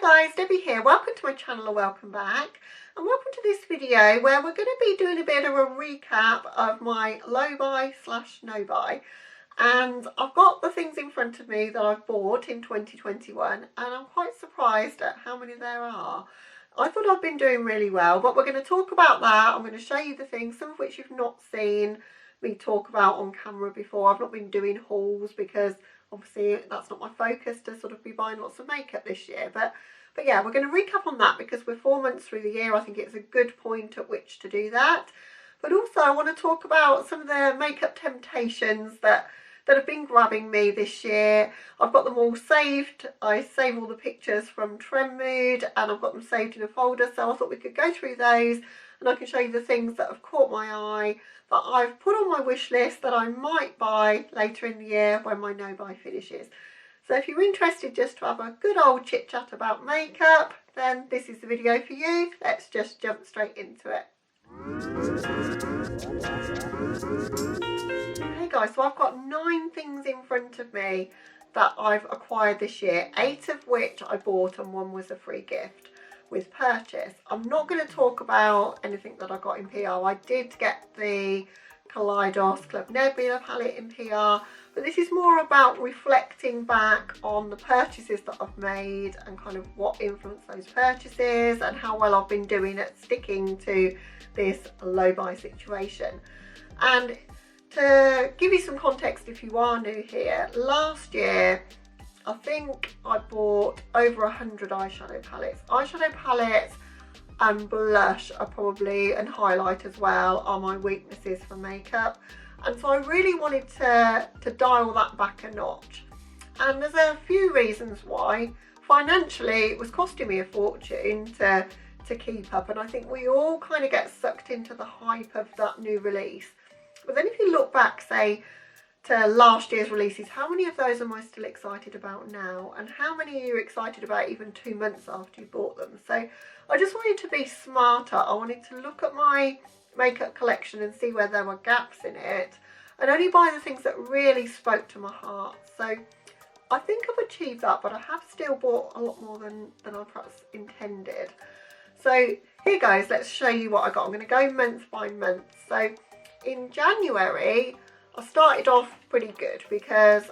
Hi guys, Debbie here. Welcome to my channel or welcome back. And welcome to this video where we're going to be doing a bit of a recap of my low buy / no buy. And I've got the things in front of me that I've bought in 2021 and I'm quite surprised at how many there are. I thought I've been doing really well, but we're going to talk about that. I'm going to show you the things, some of which you've not seen me talk about on camera before. I've not been doing hauls because obviously that's not my focus to sort of be buying lots of makeup this year. But yeah, we're going to recap on that because we're 4 months through the year. I think it's a good point at which to do that. But also I want to talk about some of the makeup temptations that have been grabbing me this year. I've got them all saved. I save all the pictures from Trend Mood and I've got them saved in a folder, so I thought we could go through those and I can show you the things that have caught my eye that I've put on my wish list that I might buy later in the year when my no buy finishes. So if you're interested just to have a good old chit chat about makeup, then this is the video for you. Let's just jump straight into it. Hey guys, so I've got 9 things in front of me that I've acquired this year, 8 of which I bought and 1 was a free gift with purchase. I'm not going to talk about anything that I got in PR. I did get the Kaleidos Club Nebula palette in PR, but this is more about reflecting back on the purchases that I've made and kind of what influenced those purchases and how well I've been doing at sticking to this low buy situation. And to give you some context if you are new here, last year I think I bought over 100 eyeshadow palettes. Eyeshadow palettes and blush are probably, and highlight as well, are my weaknesses for makeup. And so I really wanted to dial that back a notch. And there's a few reasons why. Financially, it was costing me a fortune to keep up. And I think we all kind of get sucked into the hype of that new release. But then if you look back, say, to last year's releases, how many of those am I still excited about now? And how many are you excited about even 2 months after you bought them? So I just wanted to be smarter. I wanted to look at my makeup collection and see where there were gaps in it and only buy the things that really spoke to my heart. So I think I've achieved that, but I have still bought a lot more than I perhaps intended. So here goes, let's show you what I got. I'm going to go month by month. So in January, I started off pretty good because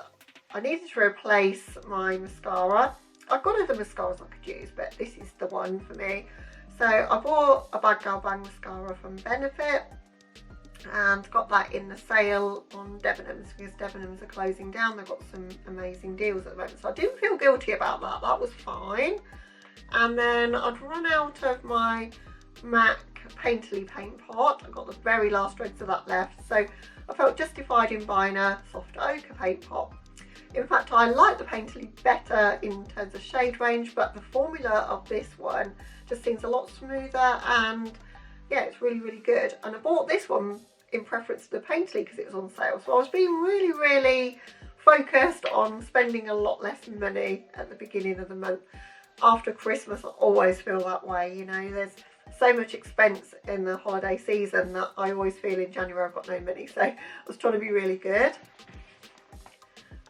I needed to replace my mascara. I've got other mascaras I could use, but this is the one for me. So I bought a Bad Girl Bang mascara from Benefit and got that in the sale on Debenhams because Debenhams are closing down. They've got some amazing deals at the moment. So I didn't feel guilty about that. That was fine. And then I'd run out of my MAC Painterly paint pot. I got the very last dregs of that left. So I felt justified in buying a soft ochre paint pot. In fact, I like the Painterly better in terms of shade range, but the formula of this one just seems a lot smoother and yeah, it's really, really good. And I bought this one in preference to the Painterly because it was on sale. So I was being really, really focused on spending a lot less money at the beginning of the month. After Christmas, I always feel that way, you know, there's so much expense in the holiday season that I always feel in January I've got no money. So I was trying to be really good.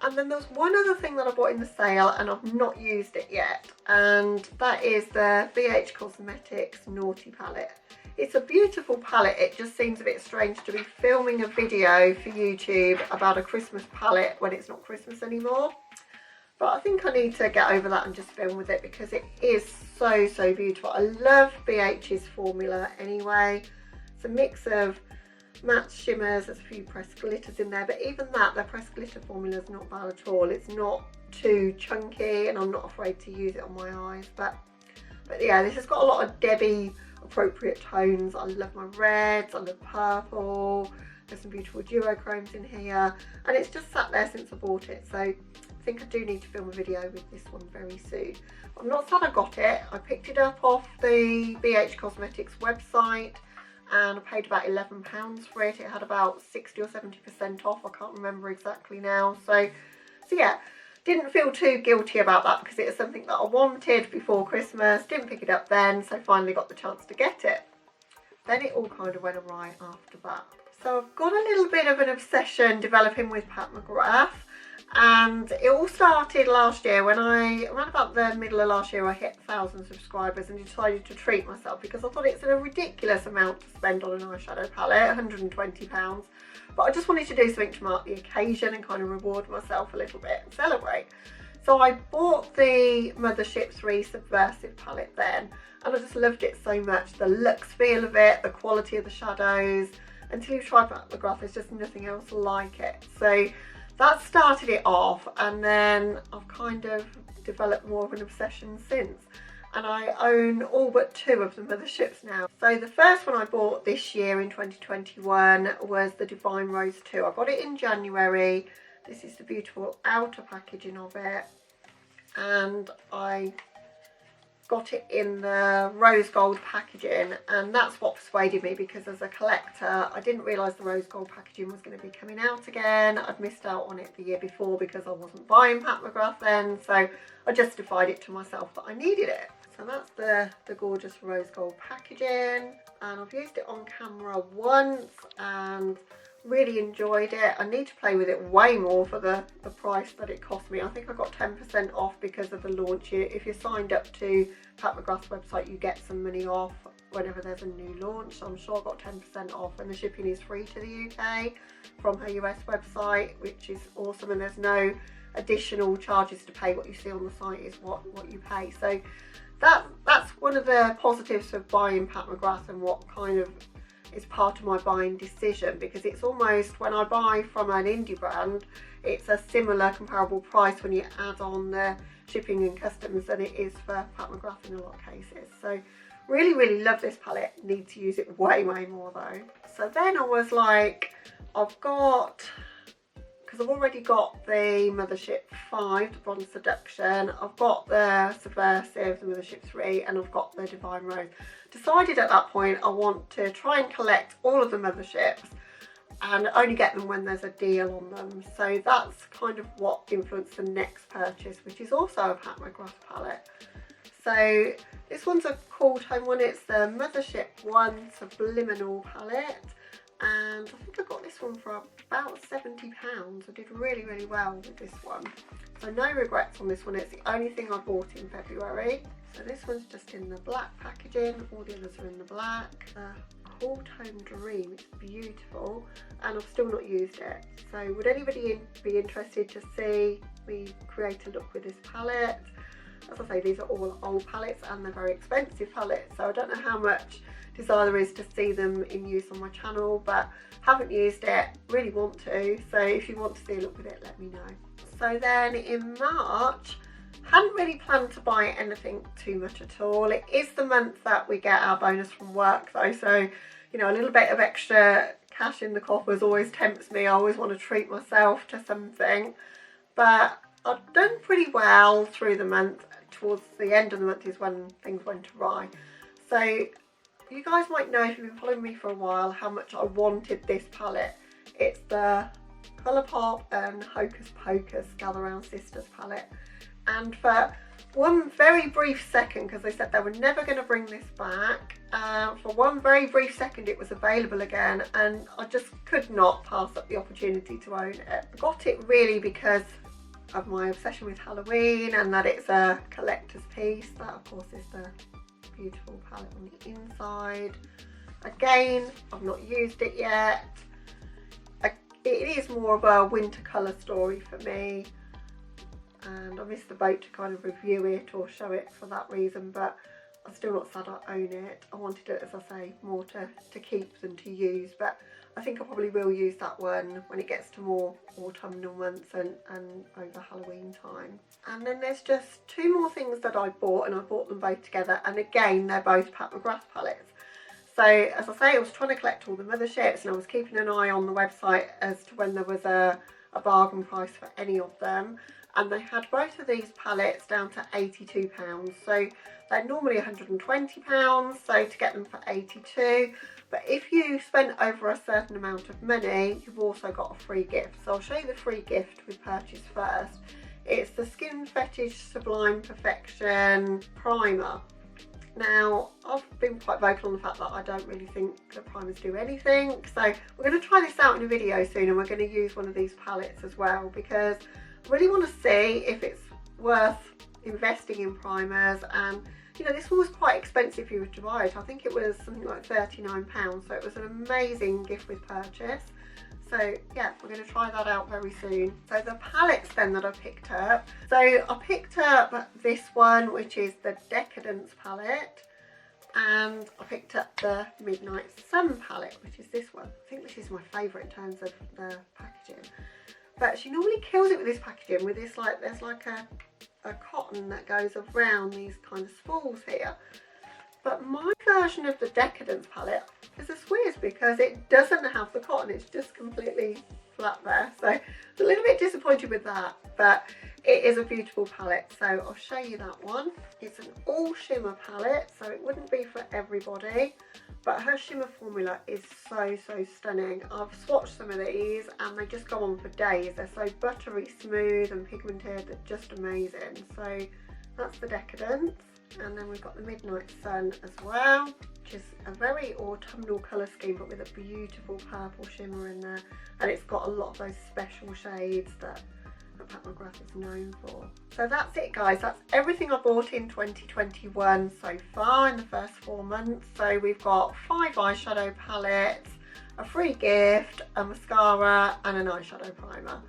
And then there's one other thing that I bought in the sale and I've not used it yet, and that is the BH Cosmetics Naughty palette. It's a beautiful palette. It just seems a bit strange to be filming a video for YouTube about a Christmas palette when it's not Christmas anymore. But I think I need to get over that and just film with it because it is so, so beautiful. I love BH's formula anyway. It's a mix of matte shimmers, there's a few pressed glitters in there, but even that, their pressed glitter formula is not bad at all. It's not too chunky and I'm not afraid to use it on my eyes. But yeah, this has got a lot of Debbie appropriate tones. I love my reds, I love purple, there's some beautiful duochromes in here, and it's just sat there since I bought it. So I think I do need to film a video with this one very soon. I'm not sad I got it. I picked it up off the BH Cosmetics website and I paid about £11 for it. It had about 60 or 70% off. I can't remember exactly now. So yeah, didn't feel too guilty about that because it was something that I wanted before Christmas. Didn't pick it up then, so finally got the chance to get it. Then it all kind of went awry after that. So I've got a little bit of an obsession developing with Pat McGrath, And it all started last year when around about the middle of last year, I hit 1,000 subscribers and decided to treat myself because I thought it's a ridiculous amount to spend on an eyeshadow palette, £120. But I just wanted to do something to mark the occasion and kind of reward myself a little bit and celebrate. So I bought the Mothership 3 Subversive palette then, and I just loved it so much. The looks, feel of it, the quality of the shadows. Until you try Mcgrath, there's just nothing else like it. So that started it off, and then I've kind of developed more of an obsession since. And I own all but 2 of the Motherships now. So the first one I bought this year in 2021 was the Divine Rose 2. I got it in January. This is the beautiful outer packaging of it. And I got it in the rose gold packaging, and that's what persuaded me, because as a collector I didn't realise the rose gold packaging was going to be coming out again. I'd missed out on it the year before because I wasn't buying Pat McGrath then, so I justified it to myself that I needed it. So that's the gorgeous rose gold packaging, and I've used it on camera once and really enjoyed it. I need to play with it way more for the price that it cost me. I think I got 10% off because of the launch. If you're signed up to Pat McGrath's website, you get some money off whenever there's a new launch. So I'm sure I got 10% off, and the shipping is free to the UK from her US website, which is awesome, and there's no additional charges to pay. What you see on the site is what you pay. So that's one of the positives of buying Pat McGrath, and what kind of is part of my buying decision, because it's almost, when I buy from an indie brand, it's a similar comparable price when you add on the shipping and customs than it is for Pat McGrath in a lot of cases. So really love this palette. Need to use it way more though. So then I was like, because I've already got the Mothership 5, the Bronze Seduction, I've got the Subversive, the Mothership 3, and I've got the Divine Rose. Decided at that point I want to try and collect all of the Motherships and only get them when there's a deal on them. So that's kind of what influenced the next purchase, which is also a Pat McGrath palette. So this one's a cool tone one. It's the Mothership 1 Subliminal palette, and I think I got this one for about £70. I did really well with this one, so no regrets on this one. It's the only thing I bought in February. So this one's just in the black packaging, all the others are in the black. Cool Tone Dream, it's beautiful, and I've still not used it. So would anybody be interested to see me create a look with this palette? As I say, these are all old palettes and they're very expensive palettes, so I don't know how much desire there is to see them in use on my channel, but haven't used it, really want to. So if you want to see a look with it, let me know. So then in March, hadn't really planned to buy anything too much at all. It is the month that we get our bonus from work though, so you know, a little bit of extra cash in the coffers always tempts me. I always want to treat myself to something, but I've done pretty well through the month. Towards the end of the month is when things went awry. So you guys might know, if you've been following me for a while, how much I wanted this palette. It's the Colourpop and Hocus Pocus Gather Round Sisters palette. And for one very brief second, because they said they were never going to bring this back, for one very brief second it was available again, and I just could not pass up the opportunity to own it. I got it really because of my obsession with Halloween, and that it's a collector's piece. That of course is the beautiful palette on the inside. Again, I've not used it yet. It is more of a winter colour story for me, and I missed the boat to kind of review it or show it for that reason, but I'm still not sad I own it. I wanted it, as I say, more to keep than to use, but I think I probably will use that one when it gets to more autumnal months and over Halloween time. And then there's just 2 more things that I bought, and I bought them both together, and again they're both Pat McGrath palettes. So as I say, I was trying to collect all the Motherships, and I was keeping an eye on the website as to when there was a bargain price for any of them, and they had both of these palettes down to £82. So they're normally £120, so to get them for £82. But if you spend over a certain amount of money, you've also got a free gift. So I'll show you the free gift with purchase first. It's the Skin Fetish Sublime Perfection Primer. Now, I've been quite vocal on the fact that I don't really think the primers do anything. So we're going to try this out in a video soon, and we're going to use one of these palettes as well, because really want to see if it's worth investing in primers. And you know, this one was quite expensive if you were to buy it. I think it was something like £39, so it was an amazing gift with purchase. So yeah, we're going to try that out very soon. So the palettes then that I picked up. So I picked up this one, which is the Decadence palette. And I picked up the Midnight Sun palette, which is this one. I think this is my favourite in terms of the packaging. But she normally kills it with this packaging, with this like, there's like a cotton that goes around these kind of spools here. But my version of the Decadence palette is a squeeze because it doesn't have the cotton, it's just completely flat there. So I'm a little bit disappointed with that, but it is a beautiful palette. So I'll show you that one. It's an all shimmer palette, so it wouldn't be for everybody, but her shimmer formula is so stunning. I've swatched some of these and they just go on for days. They're so buttery smooth and pigmented, they're just amazing. So that's the Decadence. And then we've got the Midnight Sun as well, which is a very autumnal colour scheme but with a beautiful purple shimmer in there, and it's got a lot of those special shades that Mcgrath is known for. So that's it guys, that's everything I bought in 2021 so far in the first 4 months. So we've got 5 eyeshadow palettes, a free gift, a mascara and an eyeshadow primer.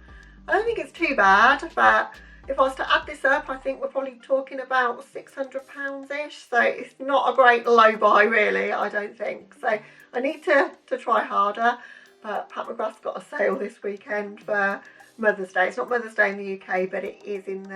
I don't think it's too bad, but if I was to add this up, I think we're probably talking about £600-ish. So it's not a great low buy really, I don't think. So I need to try harder. But Mcgrath's got a sale this weekend for Mother's Day. It's not Mother's Day in the UK, but it is in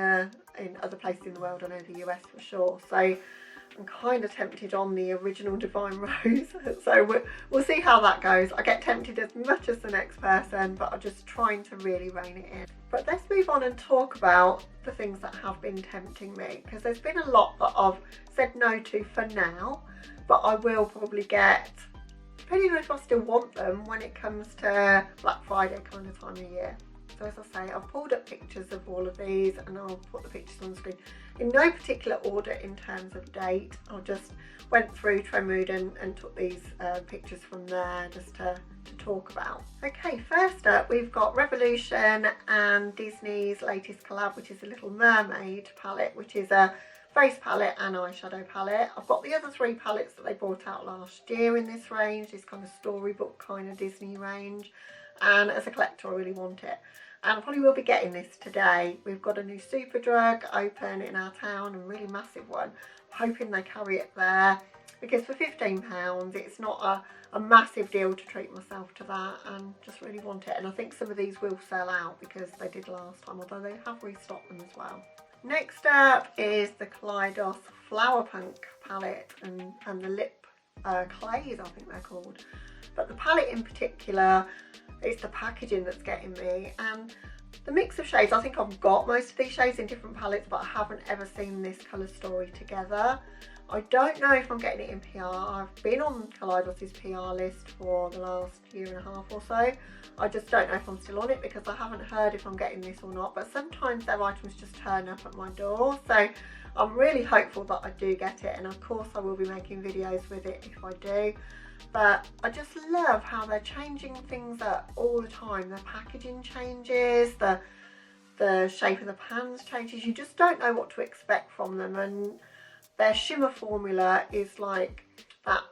other places in the world. I know the US for sure. So I'm kind of tempted on the original Divine Rose. So we'll see how that goes. I get tempted as much as the next person, but I'm just trying to really rein it in. But let's move on and talk about the things that have been tempting me, because there's been a lot that I've said no to for now, but I will probably get, depending on if I still want them, when it comes to Black Friday kind of time of year. So as I say, I've pulled up pictures of all of these and I'll put the pictures on the screen in no particular order in terms of date. I just went through Trendmood and took these pictures from there just to talk about. Okay, first up we've got Revolution and Disney's latest collab, which is a Little Mermaid palette, which is a face palette and eyeshadow palette. I've got the other 3 palettes that they brought out last year in this range, this kind of storybook kind of Disney range, and as a collector I really want it. And I probably will be getting this today. We've got a new Superdrug open in our town, a really massive one. I'm hoping they carry it there, because for £15 it's not a massive deal to treat myself to that, and just really want it. And I think some of these will sell out because they did last time, although they have restocked them as well. Next up is the Kaleidos Flower Punk palette and the lip clays, I think they're called. But the palette in particular, it's the packaging that's getting me, and the mix of shades. I think I've got most of these shades in different palettes, but I haven't ever seen this colour story together. I don't know if I'm getting it in PR. I've been on Kaleidos' PR list for the last year and a half or so. I just don't know if I'm still on it because I haven't heard if I'm getting this or not, but sometimes their items just turn up at my door. So I'm really hopeful that I do get it, and of course I will be making videos with it if I do. But I just love how they're changing things up all the time. The packaging changes, the shape of the pans changes. You just don't know what to expect from them, and their shimmer formula is like that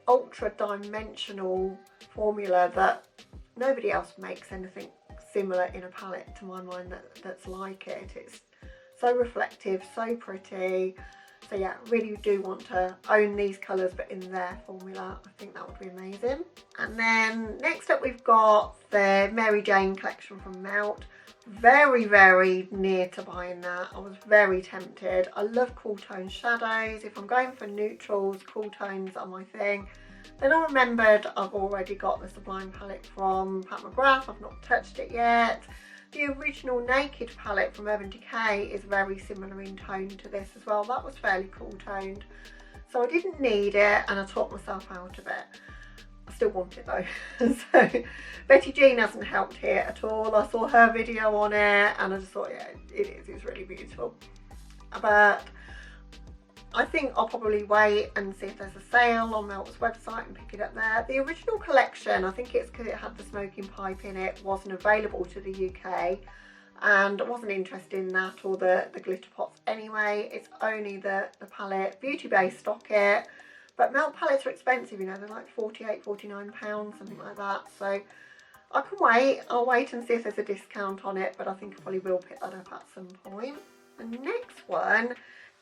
ultra dimensional formula that nobody else makes anything similar in a palette, to my mind, that's like it. It's so reflective, so pretty. So yeah, really do want to own these colours but in their formula. I think that would be amazing. And then next up we've got the Mary Jane collection from Melt. Very near to buying that. I was very tempted. I love cool tone shadows. If I'm going for neutrals, cool tones are my thing. Then I remembered I've already got the Sublime palette from Mcgrath. I've not touched it yet. The original Naked palette from Urban Decay is very similar in tone to this as well. That was fairly cool toned. So I didn't need it and I talked myself out of it. I still want it though. So Betty Jean hasn't helped here at all. I saw her video on it and I just thought, yeah, it is. It's really beautiful. But I think I'll probably wait and see if there's a sale on Melt's website and pick it up there. The original collection, I think it's because it had the smoking pipe in it, wasn't available to the UK. and I wasn't interested in that or the glitter pots anyway. It's only the palette, beauty based LockIt, but melt palettes are expensive, you know, they're like £48–49, something like that, so I can wait. I'll wait and see if there's a discount on it, but I think I probably will pick that up at some point. The next one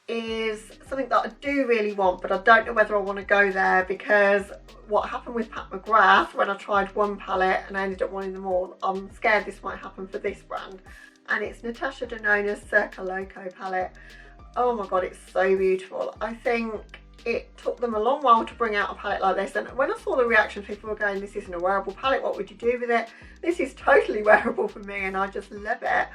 is something that I do really want, but I don't know whether I want to go there, because what happened with Pat McGrath when I tried one palette and I ended up wanting them all, I'm scared this might happen for this brand. And it's Natasha Denona's Circa Loco palette. Oh my god, it's so beautiful. I think it took them a long while to bring out a palette like this, and when I saw the reactions, people were going, this isn't a wearable palette, what would you do with it? This is totally wearable for me and I just love it.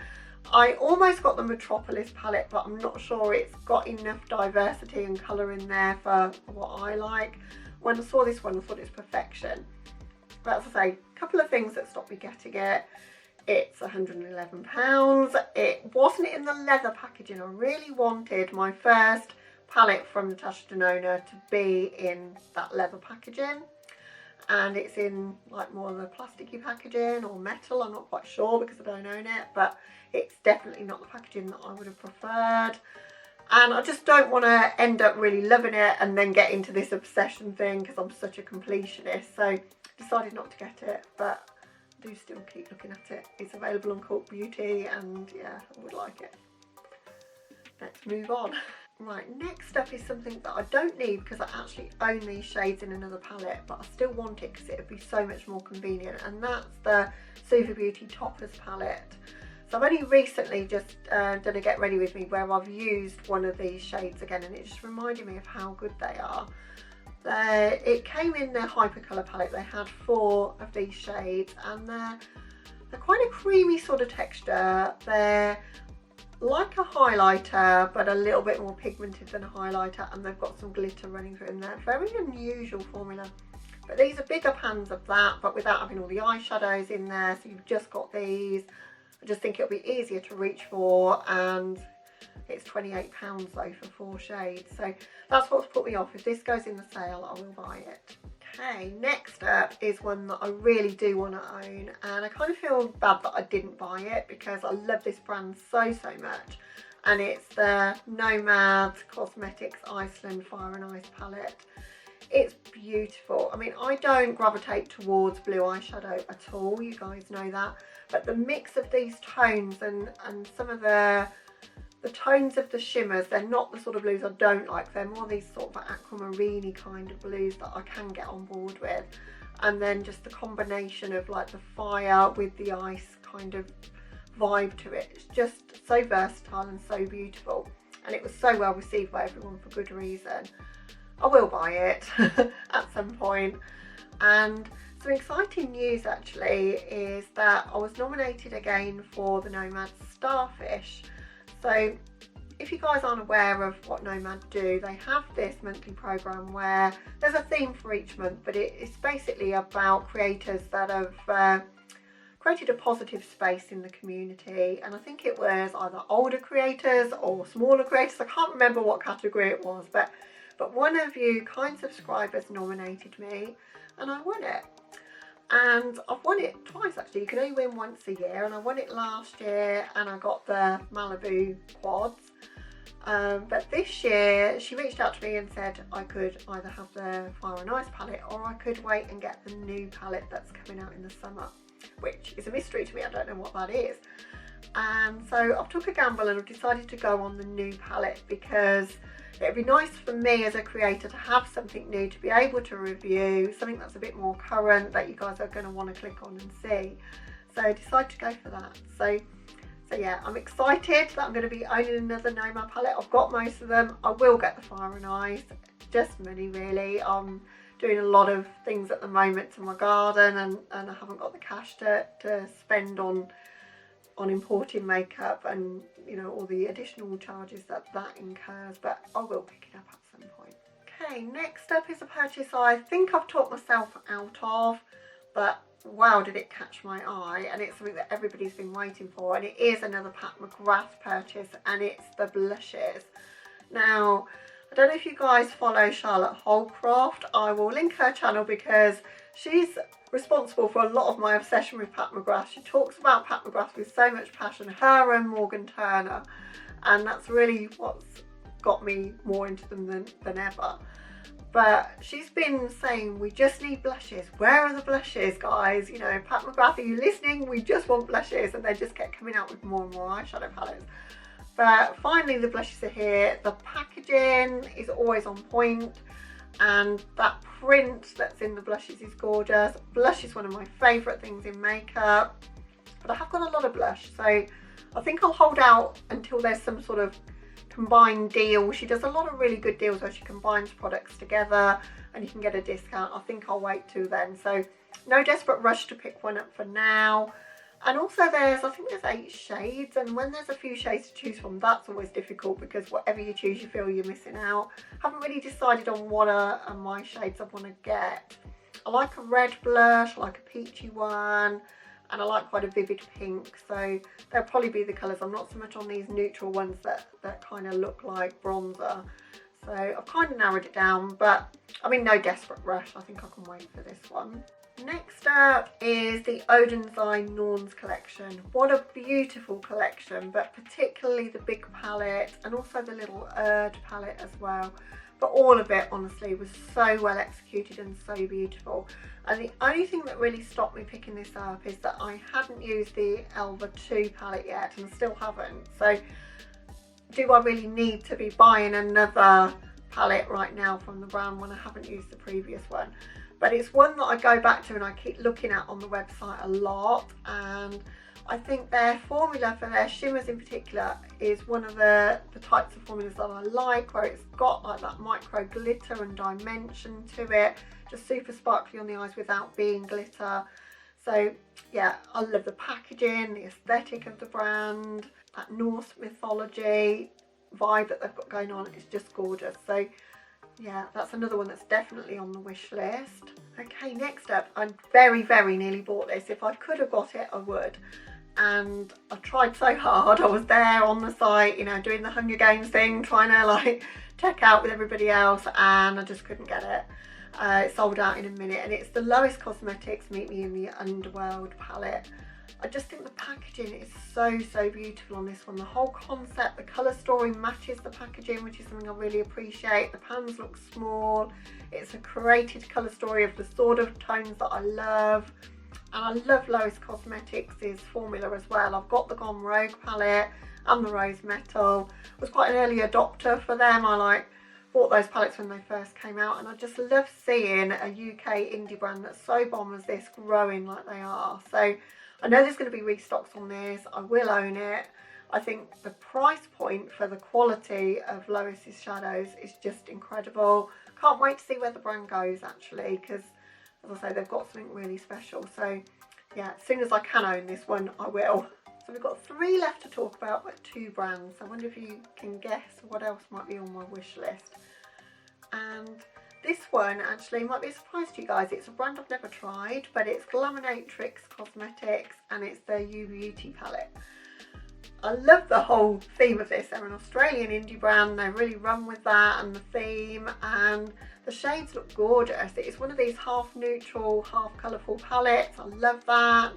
I almost got the Metropolis palette, but I'm not sure it's got enough diversity and colour in there for what I like. When I saw this one, I thought it was perfection. But as I say, a couple of things that stopped me getting it. It's £111. It wasn't in the leather packaging. I really wanted my first palette from Natasha Denona to be in that leather packaging. And it's in like more of the plasticky packaging or metal, I'm not quite sure because I don't own it, but it's definitely not the packaging that I would have preferred. And I just don't want to end up really loving it and then get into this obsession thing, because I'm such a completionist. So decided not to get it, but I do still keep looking at it. It's available on Cult Beauty and yeah, I would like it. Let's move on. Right, next up is something that I don't need because I actually own these shades in another palette, but I still want it because it would be so much more convenient, and that's the Super Beauty Topless palette. So I've only recently just done a get ready with me where I've used one of these shades again, and it just reminded me of how good they are. It came in their Hypercolour palette. They had 4 of these shades, and they're quite a creamy sort of texture. They're like a highlighter, but a little bit more pigmented than a highlighter, and they've got some glitter running through them. They're very unusual formula. But these are bigger pans of that, but without having all the eyeshadows in there, so you've just got these. I just think it'll be easier to reach for, and it's £28 though for 4 shades. So that's what's put me off. If this goes in the sale, I will buy it. Okay, next up is one that I really do want to own, and I kind of feel bad that I didn't buy it because I love this brand so much, and it's the Nomads Cosmetics Iceland Fire and Ice palette. It's beautiful. I mean, I don't gravitate towards blue eyeshadow at all, you guys know that, but the mix of these tones and some of the tones of the shimmers, they're not the sort of blues I don't like. They're more these sort of aquamarine kind of blues that I can get on board with. And then just the combination of like the fire with the ice kind of vibe to it. It's just so versatile and so beautiful. And it was so well received by everyone for good reason. I will buy it at some point. And some exciting news actually is that I was nominated again for the Nomads Starfish. So if you guys aren't aware of what Nomads do, they have this monthly program where there's a theme for each month, but it's basically about creators that have created a positive space in the community. And I think it was either older creators or smaller creators. I can't remember what category it was, but one of you kind subscribers nominated me and I won it. And I've won it twice actually. You can only win once a year, and I won it last year and I got the Malibu quads. But this year she reached out to me and said I could either have the Fire and Ice palette or I could wait and get the new palette that's coming out in the summer, which is a mystery to me. I don't know what that is. And so I've took a gamble and I've decided to go on the new palette because it'd be nice for me as a creator to have something new to be able to review, something that's a bit more current that you guys are going to want to click on and see. So I decided to go for that. So yeah, I'm excited that I'm going to be owning another Nomad palette. I've got most of them. I will get the Fire and Ice, just money really. I'm doing a lot of things at the moment to my garden, and I haven't got the cash to spend on importing makeup and, you know, all the additional charges that incurs, but I will pick it up at some point. Okay, next up is a purchase I think I've talked myself out of, but wow, did it catch my eye, and it's something that everybody's been waiting for, and it is another Pat McGrath purchase, and it's the blushes. Now, I don't know if you guys follow Charlotte Holcroft. I will link her channel because she's responsible for a lot of my obsession with Pat McGrath. She talks about Pat McGrath with so much passion, her and Morgan Turner, and that's really what's got me more into them than ever. But she's been saying we just need blushes. Where are the blushes, guys? You know, Pat McGrath, are you listening? We just want blushes, and they just kept coming out with more and more eyeshadow palettes. But finally the blushes are here. The packaging is always on point, and that print that's in the blushes is gorgeous. Blush is one of my favourite things in makeup, but I have got a lot of blush, so I think I'll hold out until there's some sort of combined deal. She does a lot of really good deals where she combines products together and you can get a discount. I think I'll wait till then, so no desperate rush to pick one up for now. And also I think there's 8 shades, and when there's a few shades to choose from, that's always difficult because whatever you choose you feel you're missing out. Haven't really decided on what are my shades I want to get. I like a red blush, I like a peachy one, and I like quite a vivid pink, so they'll probably be the colours. I'm not so much on these neutral ones that kind of look like bronzer. So I've kind of narrowed it down, but I mean, no desperate rush. I think I can wait for this one. Next up is the Odenzai Norns collection. What a beautiful collection, but particularly the big palette and also the little Erd palette as well. But all of it, honestly, was so well executed and so beautiful. And the only thing that really stopped me picking this up is that I hadn't used the Alva 2 palette yet, and still haven't. So do I really need to be buying another palette right now from the brand when I haven't used the previous one? But it's one that I go back to and I keep looking at on the website a lot, and I think their formula for their shimmers in particular is one of the types of formulas that I like, where it's got like that micro glitter and dimension to it, just super sparkly on the eyes without being glitter. So yeah, I love the packaging, the aesthetic of the brand, that Norse mythology vibe that they've got going on. It's just gorgeous. So yeah, that's another one that's definitely on the wish list. Okay, next up, I very, very nearly bought this. If I could have got it, I would. And I tried so hard. I was there on the site, you know, doing the Hunger Games thing, trying to like check out with everybody else, and I just couldn't get it. It sold out in a minute, and it's the Lowest Cosmetics Meet Me in the Underworld palette. I just think the packaging is so beautiful on this one. The whole concept, the colour story matches the packaging, which is something I really appreciate. The pans look small. It's a created colour story of the sort of tones that I love. And I love Lowest Cosmetics' formula as well. I've got the Gone Rogue palette and the Rose Metal. I was quite an early adopter for them. I bought those palettes when they first came out, and I just love seeing a UK indie brand that's so bomb as this growing like they are. So I know there's going to be restocks on this. I will own it. I think the price point for the quality of Lois's shadows is just incredible. Can't wait to see where the brand goes actually, because as I say, they've got something really special. So yeah, as soon as I can own this one, I will. So we've got 3 left to talk about, but 2 brands. I wonder if you can guess what else might be on my wish list. And this one actually might be a surprise to you guys. It's a brand I've never tried, but it's Glaminatrix Cosmetics, and it's their You Beauty palette. I love the whole theme of this. They're an Australian indie brand. They really run with that and the theme, and the shades look gorgeous. It's one of these half neutral, half colourful palettes. I love that.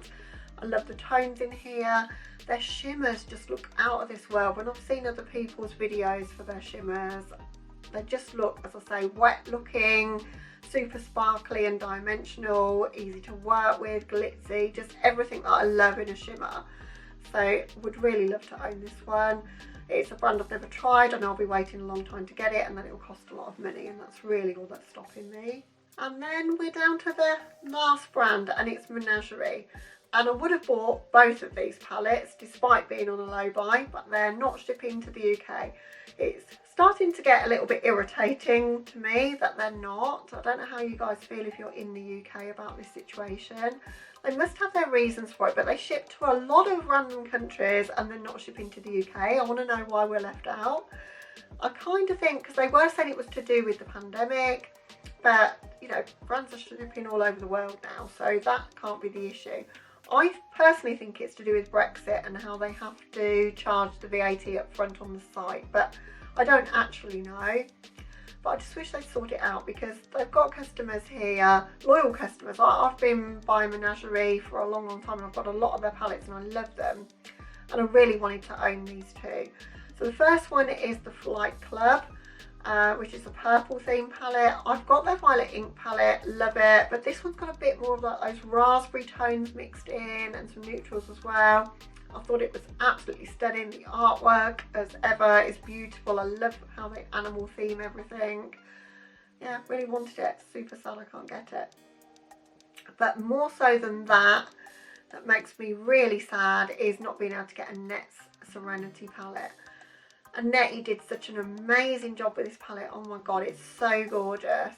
I love the tones in here. Their shimmers just look out of this world. When I've seen other people's videos for their shimmers, they just look, as I say, wet looking, super sparkly and dimensional, easy to work with, glitzy, just everything that I love in a shimmer. So would really love to own this one. It's a brand I've never tried, and I'll be waiting a long time to get it, and then it will cost a lot of money, and that's really all that's stopping me. And then we're down to the last brand, and it's Menagerie. And I would have bought both of these palettes despite being on a low buy, but they're not shipping to the UK. It's starting to get a little bit irritating to me that they're not. I don't know how you guys feel if you're in the UK about this situation. They must have their reasons for it, but they ship to a lot of random countries and they're not shipping to the UK. I want to know why we're left out. I kind of think, because they were saying it was to do with the pandemic, but you know, brands are shipping all over the world now, so that can't be the issue. I personally think it's to do with Brexit and how they have to charge the VAT up front on the site, but I don't actually know. but I just wish they'd sort it out, because they've got customers here, loyal customers. I've been buying Menagerie for a long time, and I've got a lot of their palettes and I love them, and I really wanted to own these two. So the first one is the Flight Club, which is a purple theme palette. I've got their Violet Ink palette, love it, but this one's got a bit more of those raspberry tones mixed in and some neutrals as well. I thought it was absolutely stunning. The artwork, as ever, is beautiful. I love how they animal theme everything. Yeah, really wanted it. Super sad I can't get it. But more so than that, that makes me really sad, is not being able to get Annette's Serenity palette. Annette did such an amazing job with this palette. Oh my god, it's so gorgeous.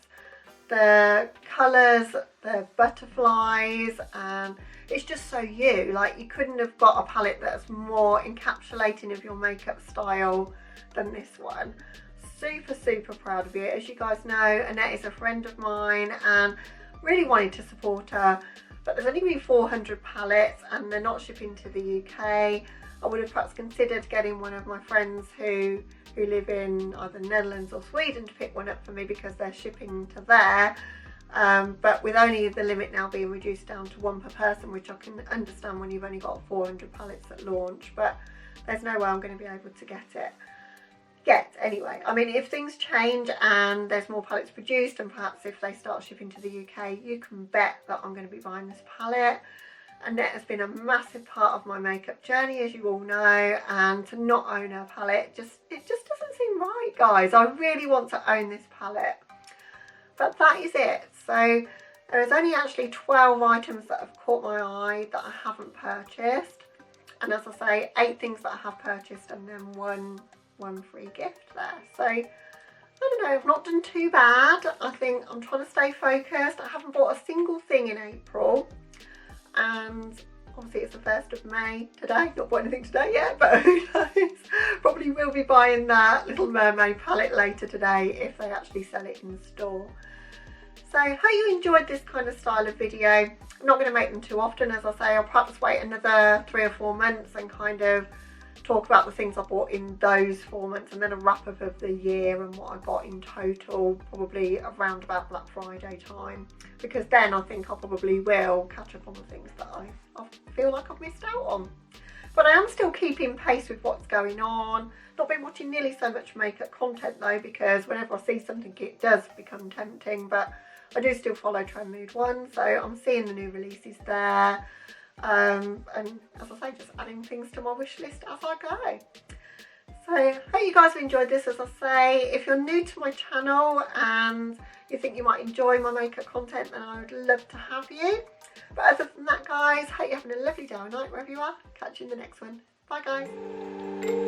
The colours, the butterflies, and it's just so you. Like, you couldn't have got a palette that's more encapsulating of your makeup style than this one. Super proud of you. As you guys know, Annette is a friend of mine and really wanted to support her, but there's only been 400 palettes and they're not shipping to the UK. I would have perhaps considered getting one of my friends who live in either Netherlands or Sweden to pick one up for me, because they're shipping to there. But with only the limit now being reduced down to 1 per person, which I can understand when you've only got 400 palettes at launch, but there's no way I'm going to be able to get it. Anyway, I mean, if things change and there's more palettes produced, and perhaps if they start shipping to the UK, you can bet that I'm going to be buying this palette. Annette has been a massive part of my makeup journey, as you all know, and to not own her palette, it just doesn't seem right, guys. I really want to own this palette. But that is it. So there is only actually 12 items that have caught my eye that I haven't purchased. And as I say, 8 things that I have purchased, and then one free gift there. So I don't know, I've not done too bad. I think I'm trying to stay focused. I haven't bought a single thing in April. And obviously it's the 1st of May today. Not bought anything today yet, but who knows. Probably will be buying that Little Mermaid palette later today if they actually sell it in the store. So hope you enjoyed this kind of style of video. I'm not going to make them too often, as I say. I'll perhaps wait another 3 or 4 months and kind of talk about the things I bought in those 4 months, and then a wrap up of the year and what I got in total, probably around about Black Friday time, because then I think I probably will catch up on the things that I feel like I've missed out on. But I am still keeping pace with what's going on. Not been watching nearly so much makeup content though, because whenever I see something it does become tempting, but I do still follow Trend Mood 1, so I'm seeing the new releases there. And as I say, just adding things to my wish list as I go. So hope you guys have enjoyed this. As I say, if you're new to my channel and you think you might enjoy my makeup content, then I would love to have you. But other than that, guys, hope you're having a lovely day or night wherever you are. Catch you in the next one. Bye guys.